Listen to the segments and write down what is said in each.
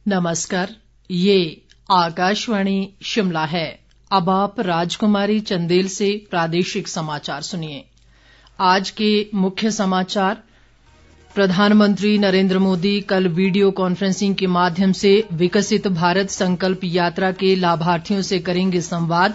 नमस्कार, ये आकाशवाणी शिमला है। अब आप राजकुमारी चंदेल से प्रादेशिक समाचार सुनिए। आज के मुख्य समाचार। प्रधानमंत्री नरेंद्र मोदी कल वीडियो कॉन्फ्रेंसिंग के माध्यम से विकसित भारत संकल्प यात्रा के लाभार्थियों से करेंगे संवाद।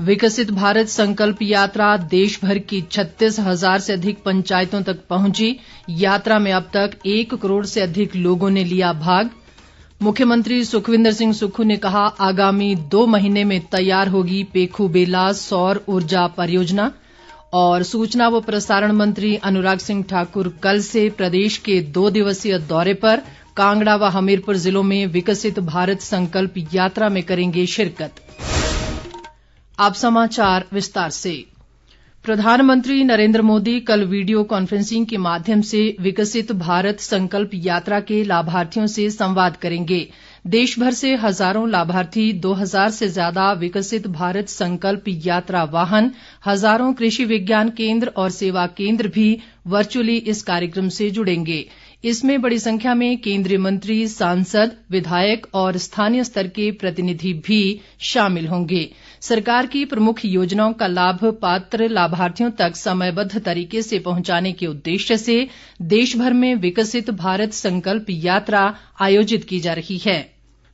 विकसित भारत संकल्प यात्रा देश भर की 36,000 से अधिक पंचायतों तक पहुंची। यात्रा में अब तक 1 करोड़ से अधिक लोगों ने लिया भाग। मुख्यमंत्री सुखविंदर सिंह सुक्खू ने कहा, आगामी 2 महीने में तैयार होगी पेखू बेला सौर ऊर्जा परियोजना। और सूचना व प्रसारण मंत्री अनुराग सिंह ठाकुर कल से प्रदेश के 2 दिवसीय दौरे पर। कांगड़ा व हमीरपुर जिलों में विकसित भारत संकल्प यात्रा में करेंगे शिरकत। अब समाचार विस्तार से। प्रधानमंत्री नरेंद्र मोदी कल वीडियो कॉन्फ्रेंसिंग के माध्यम से विकसित भारत संकल्प यात्रा के लाभार्थियों से संवाद करेंगे। देश भर से हजारों लाभार्थी, 2000 से ज्यादा विकसित भारत संकल्प यात्रा वाहन, हजारों कृषि विज्ञान केंद्र और सेवा केंद्र भी वर्चुअली इस कार्यक्रम से जुड़ेंगे। इसमें बड़ी संख्या में केंद्रीय मंत्री, सांसद, विधायक और स्थानीय स्तर के प्रतिनिधि भी शामिल होंगे। सरकार की प्रमुख योजनाओं का लाभ पात्र लाभार्थियों तक समयबद्ध तरीके से पहुंचाने के उद्देश्य से देश भर में विकसित भारत संकल्प यात्रा आयोजित की जा रही है।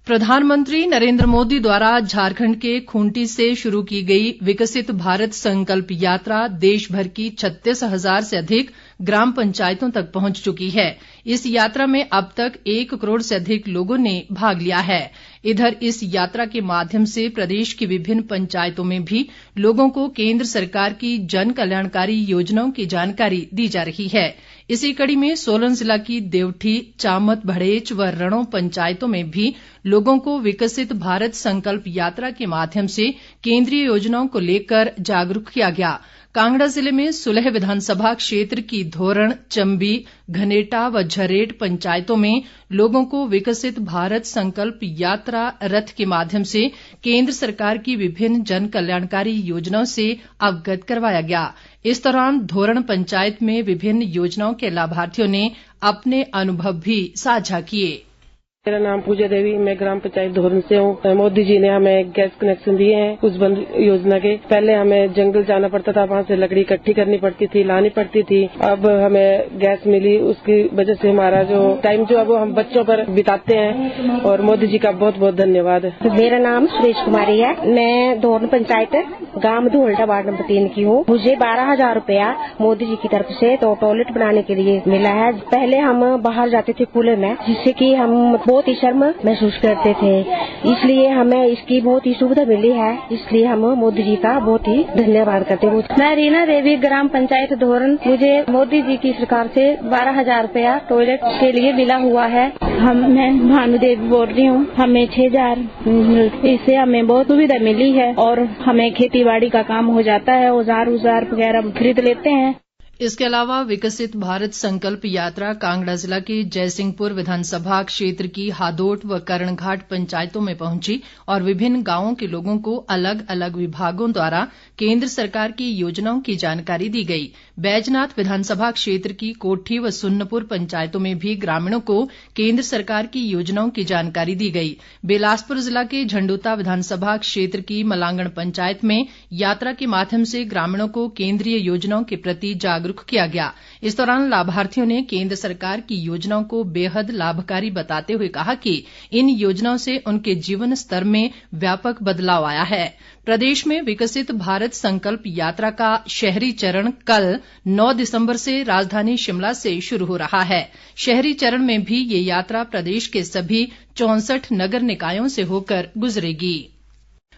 प्रधानमंत्री नरेंद्र मोदी द्वारा झारखंड के खूंटी से शुरू की गई विकसित भारत संकल्प यात्रा देश भर की 36,000 से अधिक ग्राम पंचायतों तक पहुंच चुकी है। इस यात्रा में अब तक 1 करोड़ से अधिक लोगों ने भाग लिया है। इधर इस यात्रा के माध्यम से प्रदेश की विभिन्न पंचायतों में भी लोगों को केंद्र सरकार की जन कल्याणकारी योजनाओं की जानकारी दी जा रही है। इसी कड़ी में सोलन जिला की देवठी, चामत, भड़ेच व रणों पंचायतों में भी लोगों को विकसित भारत संकल्प यात्रा के माध्यम से केंद्रीय योजनाओं को लेकर जागरूक किया गया। कांगड़ा जिले में सुलह विधानसभा क्षेत्र की धोरण, चंबी, घनेटा व झरेट पंचायतों में लोगों को विकसित भारत संकल्प यात्रा रथ के माध्यम से केंद्र सरकार की विभिन्न जन कल्याणकारी योजनाओं से अवगत करवाया गया। इस दौरान धोरण पंचायत में विभिन्न योजनाओं के लाभार्थियों ने अपने अनुभव भी साझा किए। मेरा नाम पूजा देवी, मैं ग्राम पंचायत धोरण से हूँ। मोदी जी ने हमें गैस कनेक्शन दिए हैं उस बंद योजना के। पहले हमें जंगल जाना पड़ता था, वहाँ से लकड़ी इकट्ठी करनी पड़ती थी, लानी पड़ती थी। अब हमें गैस मिली, उसकी वजह से हमारा जो टाइम जो अब हम बच्चों पर बिताते हैं, और मोदी जी का बहुत बहुत धन्यवाद। मेरा नाम सुरेश कुमारी है, मैं धोरण पंचायत गांव धोल्टा वार्ड नंबर 3 की हूँ। मुझे 12,000 रुपया मोदी जी की तरफ से तो टॉयलेट बनाने के लिए मिला है। पहले हम बाहर जाते थे खुले में, जिससे कि हम बहुत ही शर्म महसूस करते थे, इसलिए हमें इसकी बहुत ही सुविधा मिली है, इसलिए हम मोदी जी का बहुत ही धन्यवाद करते हैं। मैं रीना देवी, ग्राम पंचायत धोरण। मुझे मोदी जी की सरकार से 12,000 रुपया टॉयलेट के लिए मिला हुआ है। मैं भानु देवी बोल रही हूँ। हमें 6,000 इससे हमें बहुत सुविधा मिली है और हमें खेती बाड़ी का काम हो जाता है, औजार वगैरह खरीद लेते हैं। इसके अलावा विकसित भारत संकल्प यात्रा कांगड़ा जिला के जयसिंहपुर विधानसभा क्षेत्र की हादोट व करणघाट पंचायतों में पहुंची और विभिन्न गांवों के लोगों को अलग अलग विभागों द्वारा केंद्र सरकार की योजनाओं की जानकारी दी गई। बैजनाथ विधानसभा क्षेत्र की कोठी व सुन्नपुर पंचायतों में भी ग्रामीणों को केंद्र सरकार की योजनाओं की जानकारी दी गई। बिलासपुर जिला के झंडूता विधानसभा क्षेत्र की मलांगण पंचायत में यात्रा के माध्यम से ग्रामीणों को केंद्रीय योजनाओं के प्रति जागरूक किया गया। इस दौरान लाभार्थियों ने केंद्र सरकार की योजनाओं को बेहद लाभकारी बताते हुए कहा कि इन योजनाओं से उनके जीवन स्तर में व्यापक बदलाव आया है। प्रदेश में विकसित भारत संकल्प यात्रा का शहरी चरण कल 9 दिसंबर से राजधानी शिमला से शुरू हो रहा है। शहरी चरण में भी ये यात्रा प्रदेश के सभी 64 नगर निकायों से होकर गुजरेगी।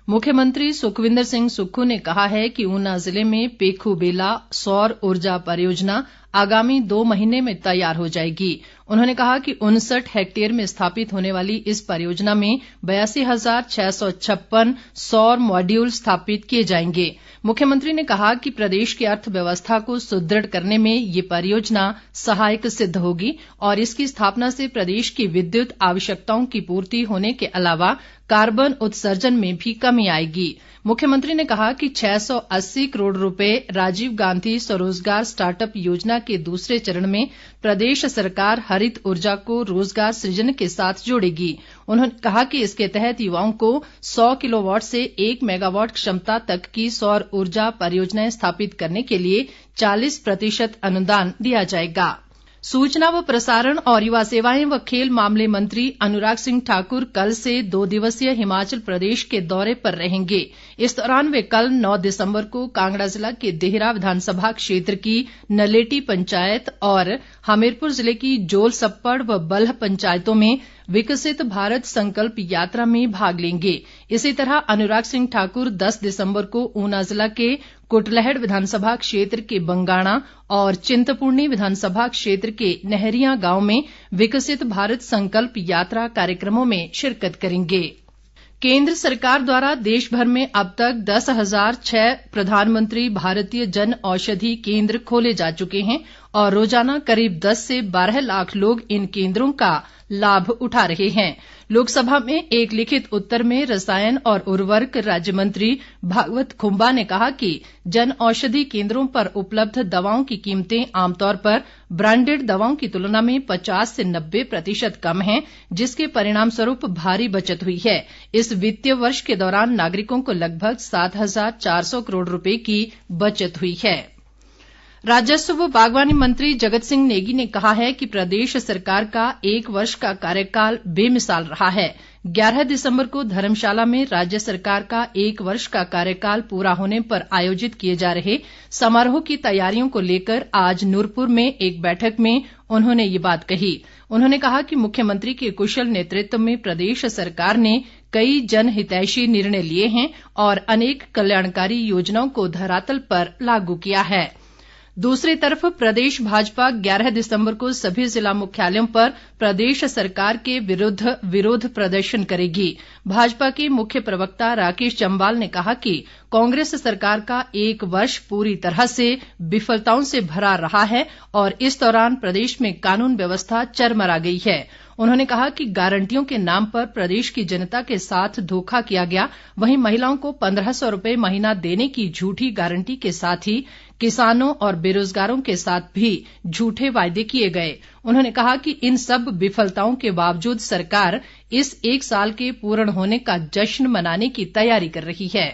मुख्यमंत्री सुखविंदर सिंह सुक्खू ने कहा है कि ऊना जिले में पेखू बेला सौर ऊर्जा परियोजना आगामी 2 महीने में तैयार हो जाएगी। उन्होंने कहा कि 59 हेक्टेयर में स्थापित होने वाली इस परियोजना में 82,656 सौर मॉड्यूल स्थापित किए जाएंगे। मुख्यमंत्री ने कहा कि प्रदेश की अर्थव्यवस्था को सुदृढ़ करने में ये परियोजना सहायक सिद्ध होगी और इसकी स्थापना से प्रदेश की विद्युत आवश्यकताओं की पूर्ति होने के अलावा कार्बन उत्सर्जन में भी कमी आएगी। मुख्यमंत्री ने कहा कि 680 करोड़ रुपए राजीव गांधी स्वरोजगार स्टार्टअप योजना योजना के दूसरे चरण में प्रदेश सरकार हरित ऊर्जा को रोजगार सृजन के साथ जोड़ेगी। उन्होंने कहा कि इसके तहत युवाओं को 100 किलोवाट से 1 मेगावाट क्षमता तक की सौर ऊर्जा परियोजनाएं स्थापित करने के लिए 40% अनुदान दिया जाएगा। सूचना व प्रसारण और युवा सेवाएं व खेल मामले मंत्री अनुराग सिंह ठाकुर कल से 2 दिवसीय हिमाचल प्रदेश के दौरे पर रहेंगे। इस दौरान वे कल 9 दिसंबर को कांगड़ा जिला के देहरा विधानसभा क्षेत्र की नलेटी पंचायत और हमीरपुर जिले की जोल सप्पड़ व बल्ह पंचायतों में विकसित भारत संकल्प यात्रा में भाग लेंगे। इसी तरह अनुराग सिंह ठाकुर 10 दिसंबर को ऊना जिला के कुटलैहड़ विधानसभा क्षेत्र के बंगाणा और चिंतपूर्णी विधानसभा क्षेत्र के नहरिया गांव में विकसित भारत संकल्प यात्रा कार्यक्रमों में शिरकत करेंगे। केंद्र सरकार द्वारा देश भर में अब तक 10,006 प्रधानमंत्री भारतीय जन औषधि केंद्र खोले जा चुके हैं और रोजाना करीब 10 से 12 लाख लोग इन केंद्रों का लाभ उठा रहे हैं। लोकसभा में एक लिखित उत्तर में रसायन और उर्वरक राज्य मंत्री भागवत खुम्बा ने कहा कि जन औषधि केंद्रों पर उपलब्ध दवाओं की कीमतें आमतौर पर ब्रांडेड दवाओं की तुलना में 50 से 90% कम हैं, जिसके परिणाम स्वरूप भारी बचत हुई है। इस वित्तीय वर्ष के दौरान नागरिकों को लगभग 7,400 करोड़ रुपए की बचत हुई है। राजस्व व बागवानी मंत्री जगत सिंह नेगी ने कहा है कि प्रदेश सरकार का 1 वर्ष का कार्यकाल बेमिसाल रहा है। 11 दिसंबर को धर्मशाला में राज्य सरकार का 1 वर्ष का कार्यकाल पूरा होने पर आयोजित किए जा रहे समारोह की तैयारियों को लेकर आज नूरपुर में एक बैठक में उन्होंने ये बात कही। उन्होंने कहा कि मुख्यमंत्री के कुशल नेतृत्व में प्रदेश सरकार ने कई जनहितैषी निर्णय लिए हैं और अनेक कल्याणकारी योजनाओं को धरातल पर लागू किया है। दूसरी तरफ प्रदेश भाजपा 11 दिसंबर को सभी जिला मुख्यालयों पर प्रदेश सरकार के विरुद्ध विरोध प्रदर्शन करेगी। भाजपा के मुख्य प्रवक्ता राकेश चंबाल ने कहा कि कांग्रेस सरकार का 1 वर्ष पूरी तरह से विफलताओं से भरा रहा है और इस दौरान प्रदेश में कानून व्यवस्था चरमरा गई है। उन्होंने कहा कि गारंटियों के नाम पर प्रदेश की जनता के साथ धोखा किया गया, वहीं महिलाओं को 1,500 रुपए महीना देने की झूठी गारंटी के साथ ही किसानों और बेरोजगारों के साथ भी झूठे वायदे किए गए। उन्होंने कहा कि इन सब विफलताओं के बावजूद सरकार इस 1 साल के पूर्ण होने का जश्न मनाने की तैयारी कर रही है।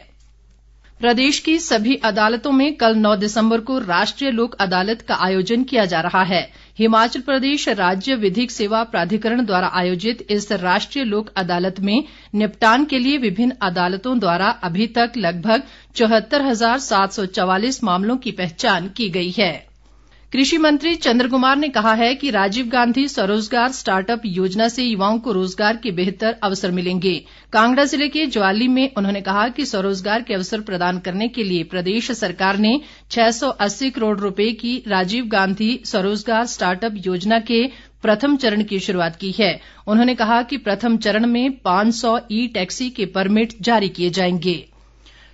प्रदेश की सभी अदालतों में कल 9 दिसंबर को राष्ट्रीय लोक अदालत का आयोजन किया जा रहा है। हिमाचल प्रदेश राज्य विधिक सेवा प्राधिकरण द्वारा आयोजित इस राष्ट्रीय लोक अदालत में निपटान के लिए विभिन्न अदालतों द्वारा अभी तक लगभग 74,744 मामलों की पहचान की गई है। कृषि मंत्री चंद्र कुमार ने कहा है कि राजीव गांधी स्वरोजगार स्टार्टअप योजना से युवाओं को रोजगार के बेहतर अवसर मिलेंगे। कांगड़ा जिले के ज्वाली में उन्होंने कहा कि स्वरोजगार के अवसर प्रदान करने के लिए प्रदेश सरकार ने 680 करोड़ रुपए की राजीव गांधी स्वरोजगार स्टार्टअप योजना के प्रथम चरण की शुरुआत की है। उन्होंने कहा कि प्रथम चरण में 500 ई टैक्सी के परमिट जारी किए जाएंगे।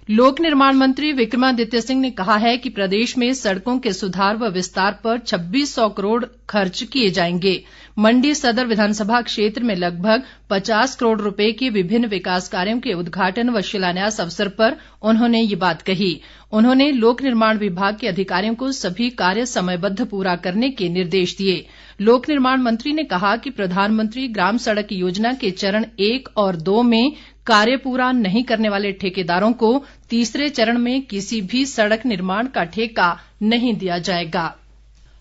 लोक निर्माण मंत्री विक्रमादित्य सिंह ने कहा है कि प्रदेश में सड़कों के सुधार व विस्तार पर 2600 करोड़ खर्च किए जाएंगे। मंडी सदर विधानसभा क्षेत्र में लगभग 50 करोड़ रुपए के विभिन्न विकास कार्यों के उद्घाटन व शिलान्यास अवसर पर उन्होंने ये बात कही। उन्होंने लोक निर्माण विभाग के अधिकारियों को सभी कार्य समयबद्ध पूरा करने के निर्देश दिए। लोक निर्माण मंत्री ने कहा कि प्रधानमंत्री ग्राम सड़क योजना के चरण 1 और 2 में कार्य पूरा नहीं करने वाले ठेकेदारों को तीसरे चरण में किसी भी सड़क निर्माण का ठेका नहीं दिया जाएगा।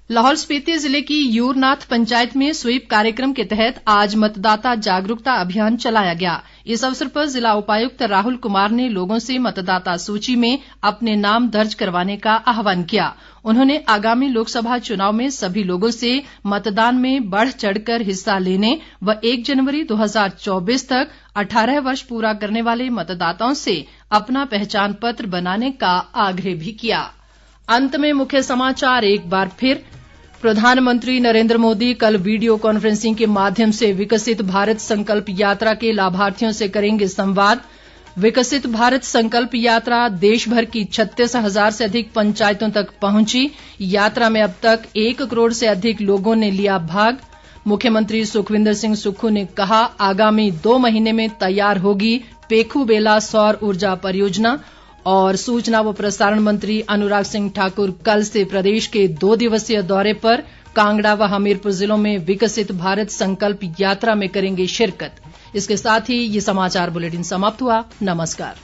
लाहौल स्पीति जिले की यूरनाथ पंचायत में स्वीप कार्यक्रम के तहत आज मतदाता जागरूकता अभियान चलाया गया। इस अवसर पर जिला उपायुक्त राहुल कुमार ने लोगों से मतदाता सूची में अपने नाम दर्ज करवाने का आह्वान किया। उन्होंने आगामी लोकसभा चुनाव में सभी लोगों से मतदान में बढ़ चढ़कर हिस्सा लेने व 1 जनवरी 2024 तक 18 वर्ष पूरा करने वाले मतदाताओं से अपना पहचान पत्र बनाने का आग्रह भी किया। अंत में मुख्य समाचार एक बार फिर। प्रधानमंत्री नरेंद्र मोदी कल वीडियो कॉन्फ्रेंसिंग के माध्यम से विकसित भारत संकल्प यात्रा के लाभार्थियों से करेंगे संवाद। विकसित भारत संकल्प यात्रा देश भर की 36,000 से अधिक पंचायतों तक पहुंची। यात्रा में अब तक 1 करोड़ से अधिक लोगों ने लिया भाग। मुख्यमंत्री सुखविंदर सिंह सुक्खू ने कहा, आगामी 2 महीने में तैयार होगी पेखू बेला सौर ऊर्जा परियोजना। और सूचना व प्रसारण मंत्री अनुराग सिंह ठाकुर कल से प्रदेश के 2 दिवसीय दौरे पर। कांगड़ा व हमीरपुर जिलों में विकसित भारत संकल्प यात्रा में करेंगे शिरकत। इसके साथ ही ये समाचार बुलेटिन समाप्त हुआ। नमस्कार।